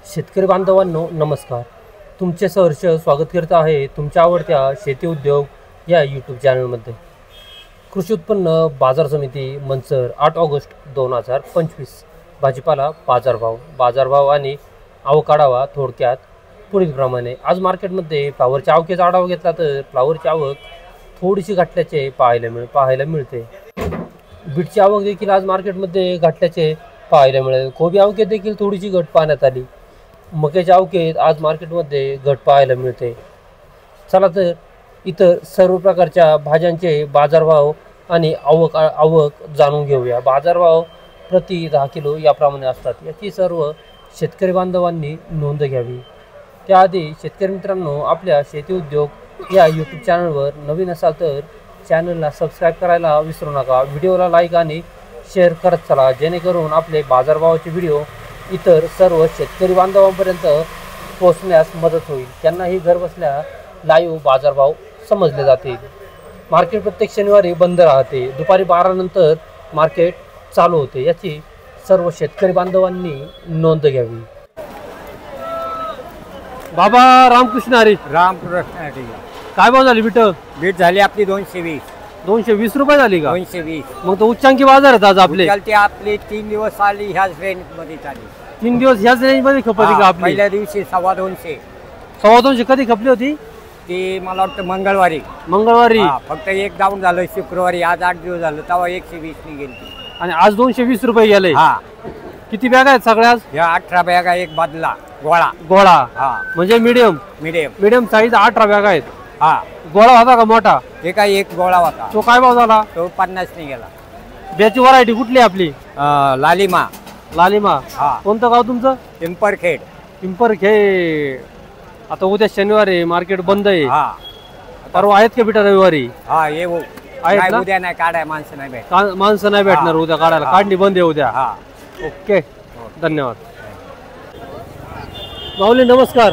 शेतकरी बांधवांनो नमस्कार. तुमचे सहर्ष स्वागत करत आहे तुमच्या आवडत्या शेती उद्योग या यूट्यूब चॅनलमध्ये. कृषी उत्पन्न बाजार समिती मंचर 8 ऑगस्ट 2025. भाजीपाला बाजारभाव आणि आवक आढावा. थोडक्यात पुढीलप्रमाणे. आज मार्केटमध्ये फ्लावरच्या आवकेचा आढावा घेतला तर फ्लावरची आवक थोडीशी घटल्याचे पाहायला मिळते. बीटची आवक देखील आज मार्केटमध्ये घटल्याचे पाहायला मिळेल. कोबी आवकेत देखील थोडीशी घट पाहण्यात आली. मक्याच्या आवकेत आज मार्केटमध्ये घट पाहायला मिळते. चला तर इतर सर्व प्रकारच्या भाज्यांचे बाजारभाव आणि आवक जाणून घेऊया. बाजारभाव प्रति 10 किलो याप्रमाणे असतात. याची सर्व शेतकरी बांधवांनी नोंद घ्यावी. त्याआधी शेतकरी मित्रांनो, आपल्या शेती उद्योग या यूट्यूब चॅनलवर नवीन असाल तर चॅनलला सबस्क्राईब करायला विसरू नका. व्हिडिओला लाईक आणि शेअर करत चला, जेणेकरून आपले बाजारभावाचे व्हिडिओ इतर सर्व शेतकरी बांधवांपर्यंत पोहोचण्यास मदत होईल. त्यांनाही घरबसल्या लाईव्ह बाजारभाव समजले जातील. मार्केट प्रत्येक शनिवारी बंद राहते. दुपारी 12 नंतर मार्केट चालू होते. याची सर्व शेतकरी बांधवांनी नोंद घ्यावी. बाबा रामकृष्ण हरी. रामकृष्ण हरी. काय भाव झाली बीट झाली आपली 220. 220 रुपये झाली का? 220. मग तो उच्चांकी बाजार आहेत आज आपले. आपली 3 दिवस आली ह्याच रेंज मध्ये चालली. 3 दिवस ह्याच रेंज मध्ये खपली का आपली? पहिल्या दिवशी 250. 250 कधी खपली होती ती? मला वाटतं मंगळवारी. फक्त एक डाऊन झालं शुक्रवारी. आज 8 दिवस झालं तेव्हा 120 नि गेली आणि आज 220 रुपये गेले. किती बॅग आहेत सगळ्या? या 18 बॅगा. एक बादला गोळा म्हणजे मीडियम साईज 18 बॅग आहेत. गोळा होता का मोठा? एक गोळा होता. तो काय भाव झाला? तो 50 नि गेला. ब्याची व्हरायटी कुठली आपली? लालिमा. कोणतं गाव तुमचं? पिंपरखेड. आता उद्या शनिवारी मार्केट बंद आहे. परवा आहेत का बिटा रविवारी? उद्या नाही काढाय. माणसं नाही भेटणार उद्या काढायला. काढणी बंद आहे उद्या. ओके, धन्यवाद. माऊली नमस्कार.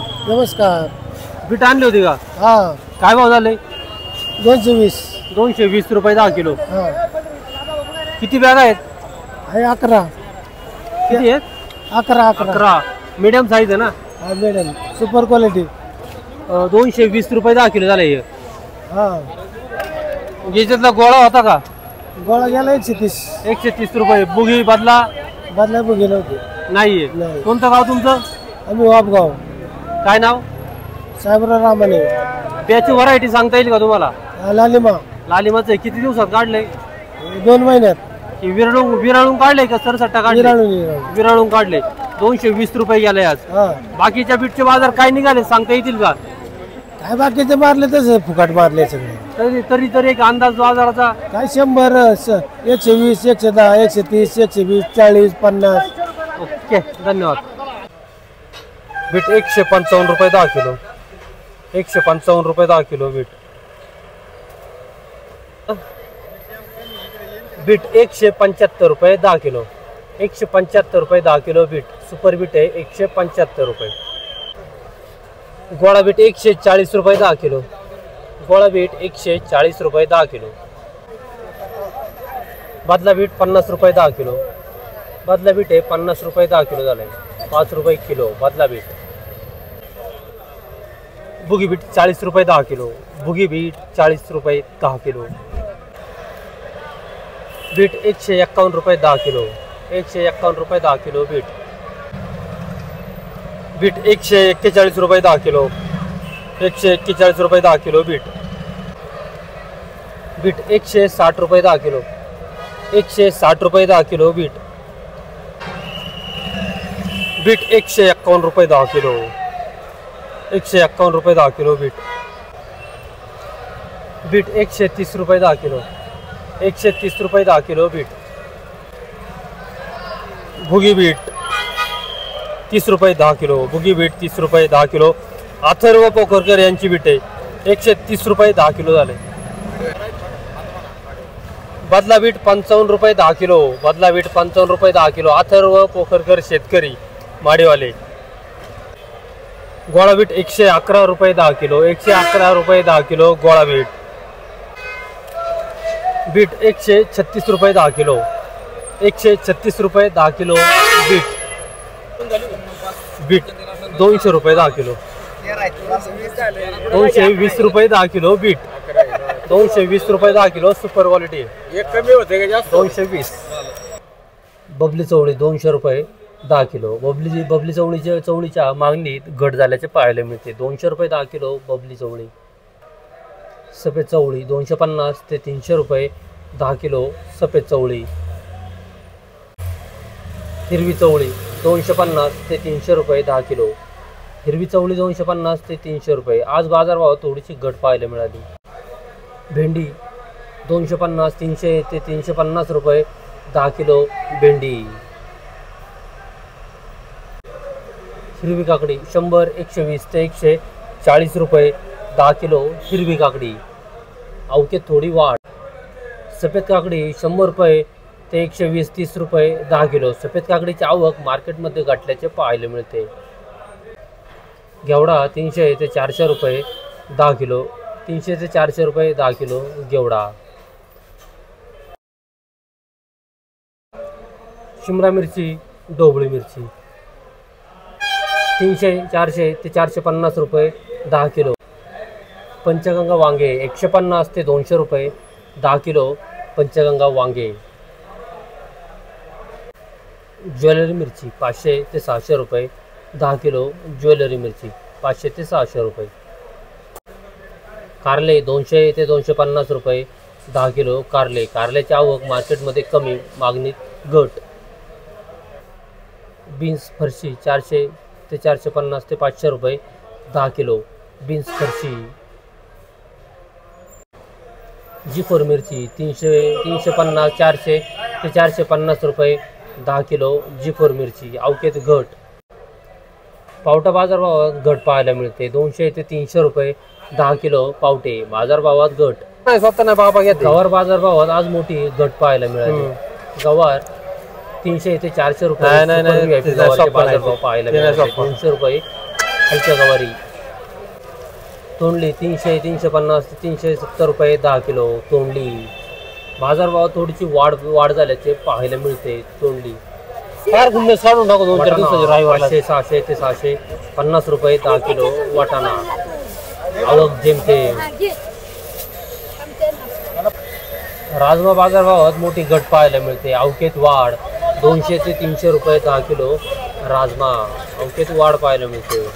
बीट आणली होती का? काय भाव झाले? 220 रुपये 10 किलो. किती बॅग आहेत? 11. किती आहेत? 11. मीडियम साईज आहे ना? Medium super quality. 220 रुपये 10 किलो झाले. याच्यातला गोळा होता का? गोळा गेला 130. 130 रुपये. बुगी बदला बुगी नव्हती. नाहीये. कोणतं गाव तुमचं? आम्ही वापगाव. काय नाव? साहेबराव रामाने. त्याची व्हरायटी सांगता येईल का तुम्हाला? लालिमाचं किती दिवसात काढले? 2 महिन्यात. विराळून काढले का सरसट्टा काढले? विराळून काढले. 220 रुपये गेले आज. बाकीच्या बीटचे बाजार काय निघाले सांगता येतील का? काय बाकीचे मारले तसे फुकट मारले सगळे. तरी एक अंदाज बाजाराचा काय 100, 120, 110, 130, 120, 40, 50. ओके, धन्यवाद. बीट 155 रुपये 10 किलो. 155 रुपये 10 किलो बीट. 175 रुपये 10 किलो. 175 रुपये 10 किलो बीट. सुपर बीट आहे 175 रुपये. गोळा बीट 140 रुपये 10 किलो. 140 रुपये 10 किलो. बदला बीट 50 रुपये 10 किलो. बदला बीट आहे 50 रुपये 10 किलो झाले. 5 रुपये किलो बदला बीट. बुगी बीट 40 रुपये 10 किलो. बुगी बीट 40 रुपये 10 किलो. बीट 151 रुपये 10 किलो. 151 रुपये 10 किलो बीट. बीट 141 रुपये 10 किलो. 141 रुपये 10 किलो बीट. बीट 160 रुपये 10 किलो. 160 रुपये 10 किलो बीट. बीट 151 रुपये 10 किलो. 151 रुपये 10 किलो बीट. बीट 130 रुपये 10 किलो. 130 रुपये 10 किलो बीट. भुगी बीट 30 रुपये 10 किलो. भुगी बीट 30 रुपये 10 किलो. अथर्व पोखरकर यांची बीट आहे 130 रुपये 10 किलो झाले. बदला बीट 55 रुपये 10 किलो. बदला बीट 55 रुपये 10 किलो. अथर्व पोखरकर शेतकरी माडीवाले. गोळा बीट 111 रुपये 10 किलो. 111 रुपये 10 किलो गोळा बीट. बीट 136 रुपये 10 किलो. 136 रुपये 10 किलो बीट. बीट 200 रुपये 10 किलो. 220 रुपये 10 किलो बीट. 220 रुपये 10 किलो सुपर क्वालिटी. एक कमी होते का जास्त? 220. बबली चवळी 200 रुपये 10 किलो. बबली चवळीच्या मागणीत घट झाल्याचे पाहायला मिळते. 200 रुपये 10 किलो बबली चवळी. सफेद चवळी 250 ते 300 रुपये 10 किलो सफेद चवळी. हिरवी चवळी 250 ते 300 रुपये 10 किलो. हिरवी चवळी 250 ते 300 रुपये. आज बाजारभावात थोडीशी घट पाहायला मिळाली. भेंडी 250 300 ते 350 रुपये 10 किलो भेंडी. हिरवी काकडी 100 120 ते 140 रुपये 10 किलो हिरवी काकडी. अवकेत थोडी वाढ. सफेद काकडी 100 रुपये ते 120-30 रुपये 10 किलो. सफेद काकडीची आवक मार्केटमध्ये गाठल्याचे पाहायला मिळते. घेवडा 300 ते 400 रुपये 10 किलो. 300 ते 400 रुपये 10 किलो घेवडा. शिमला मिरची ढोबळी मिरची 300 400 ते 450 रुपये 10 किलो. पंचगंगा वांगे 150 ते 200 रुपये 10 किलो पंचगंगा वांगे. ज्वेलरी मिरची 500 ते 600 रुपये 10 किलो ज्वेलरी मिरची. 500 ते 600 रुपये. कारले 200 ते 250 रुपये 10 किलो कारले. कारल्याची आवक मार्केटमध्ये कमी, मागणीत घट. बीन्स फरशी 400 ते 450 ते 500 रुपये 10 किलो बीन्स फरशी. जी4 मिरची 350 400 ते 450 रुपये 10 किलो जी4 मिरची. अवकेत घट. पावटा बाजारभावात घट पाहायला मिळते. 200 ते 300 रुपये 10 किलो पावटे बाजारभावात घट. स्वतः नाही बाबा घेत. गवार बाजारभावात आज मोठी घट पाहायला मिळाली. गवार 300 ते 400 रुपये बाजारभाव पाहायला मिळाले. 200 रुपये हलक्या गवारी. तोंडली 300 350 ते 370 रुपये 10 किलो तोंडली. बाजारभावात थोडीशी वाढ झाल्याचे पाहायला मिळते. तोंडली फार गुन्हेस काढून टाकू 2-4 दिवसाची राहिवाला. 600 ते 650 रुपये 10 किलो वाटाणा. आवक जेमतेम. राजमा बाजारभावात मोठी घट पाहायला मिळते. अवकेत वाढ. 200 ते 300 रुपये 10 किलो राजमा. अवकेत वाढ पाहायला मिळते.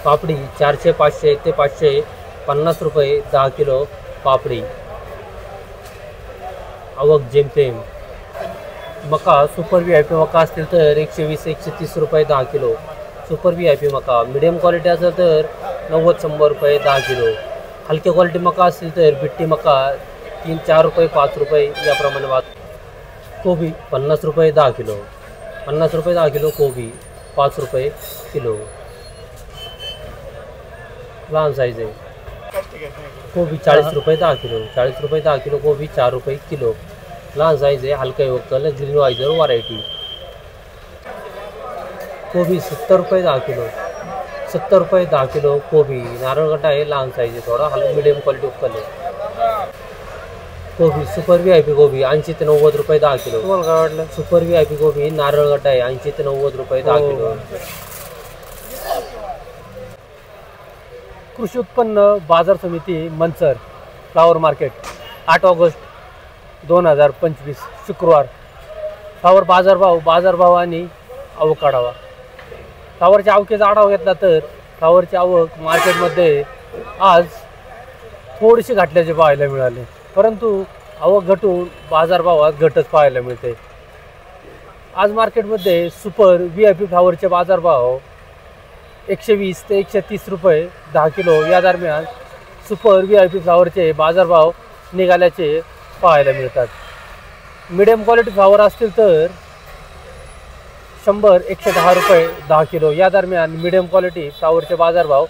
पापडी 400 500 ते 550 रुपये 10 किलो पापडी. आवक जेमतेम. मका सुपर VIP मका असतील तर 120 130 रुपये 10 किलो सुपर VIP मका. मिडियम क्वालिटी असेल तर 90-100 रुपये 10 किलो. हलक्या क्वालिटी मका असतील तर बिट्टी मका 3-4 रुपये 5 रुपये याप्रमाणे वाद. कोबी 50 रुपये 10 किलो. 50 रुपये 10 किलो कोबी. 5 रुपये किलो. लहान साईज आहे. कोबी 40 रुपये 10 किलो. 40 रुपये 10 किलो कोबी. 4 रुपये किलो. लहान साईज आहे. हलका वक्कल ग्रीन वायझर व्हरायटी. कोबी 70 रुपये 10 किलो. 70 रुपये 10 किलो कोबी. नारळगटा आहे. लहान साईज आहे. थोडा मिडियम क्वालिटी वक्कल आहे. कोबी सुपर VIP कोबी 80 ते 90 रुपये 10 किलो. तुम्हाला काय वाटलं? सुपर VIP कोबी नारळगटा आहे. 80 ते 90 रुपये 10 किलो. कृषी उत्पन्न बाजार समिती मंचर फ्लावर मार्केट 8 ऑगस्ट 2025 शुक्रवार. फ्लावर बाजारभाव आणि आवक काढावा. फ्लावरच्या आवकेचा आढावा घेतला तर फ्लावरची आवक मार्केटमध्ये आज थोडीशी घटल्याचे पाहायला मिळाले. परंतु आवक घटून बाजारभावात घटच पाहायला मिळते. आज मार्केटमध्ये सुपर VIP फ्लावरचे बाजारभाव 120 ते 130 रुपये 10 किलो या दरम्यान सुपर VIP फ्लावरचे बाजारभाव निघाल्याचे पाहायला मिळतात. मिडियम क्वालिटी फ्लावर असतील तर 100-110 रुपये 10 किलो या दरम्यान मिडियम क्वालिटी फ्लावरचे बाजारभाव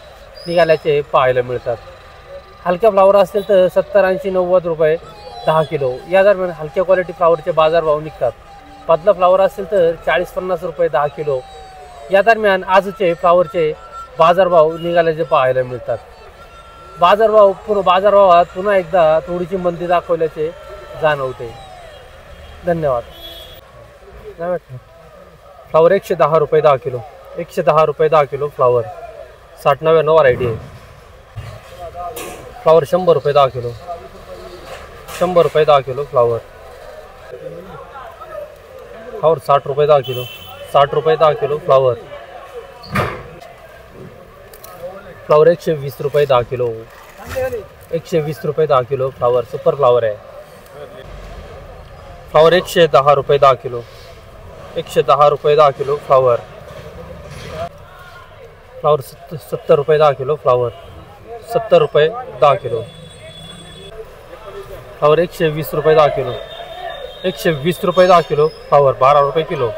निघाल्याचे पाहायला मिळतात. हलक्या फ्लावर असतील तर 70-80-90 रुपये 10 किलो या दरम्यान हलक्या क्वालिटी फ्लावरचे बाजारभाव निघतात. पतला फ्लावर असतील तर 40-50 रुपये 10 किलो या दरम्यान आजचे फ्लावरचे बाजारभाव निघाल्याचे पाहायला मिळतात. बाजारभावात पुन्हा एकदा थोडीशी मंदी दाखवल्याचे जाणवते. धन्यवाद. फ्लावर 110 रुपये 10 किलो. 110 रुपये 10 किलो फ्लावर. 60-90 व्हरायटी आहे. फ्लावर 100 रुपये 10 किलो. 100 रुपये 10 किलो फ्लावर. फ्लावर 60 रुपये 10 किलो. 60 रुपये 10 किलो फ्लावर. फ्लावर 120 रुपये 10 किलो. 120 रुपये 10 किलो फ्लावर. सुपर फ्लावर आहे. फ्लावर 110 रुपये 10 किलो. 110 रुपये 10 किलो फ्लावर. फ्लावर 70 रुपये 10 किलो फ्लावर. 70 रुपये 10 किलो. फ्लावर 120 रुपये 10 किलो. 120 रुपये 10 किलो फ्लावर. 12 रुपये किलो.